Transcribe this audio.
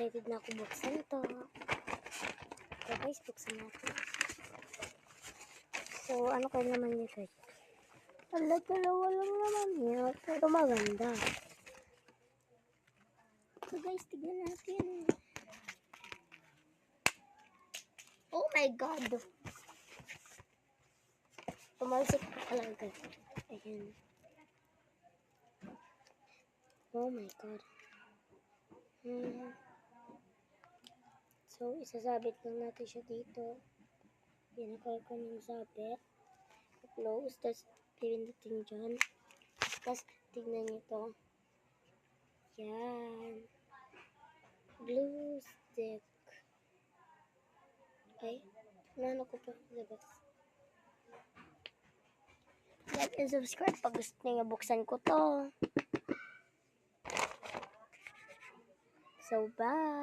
excited na ako buksan to. So guys, buksan natin. So, ano kayo naman niya guys? Wala, dalawa lang naman niya. Pero maganda. So guys, tignan natin. Oh my God! Tumalsik pa pala guys. Ayan. Oh my God. So, isasabit lang natin siya dito. Yan, nakal ko ng sabit. Close. Tapos, pipindutin dyan. Tapos, tignan nyo to. Yan. Glue stick. Ay, nano ko pa labas. Like and subscribe pag gusto nyo buksan ko to. So, bye!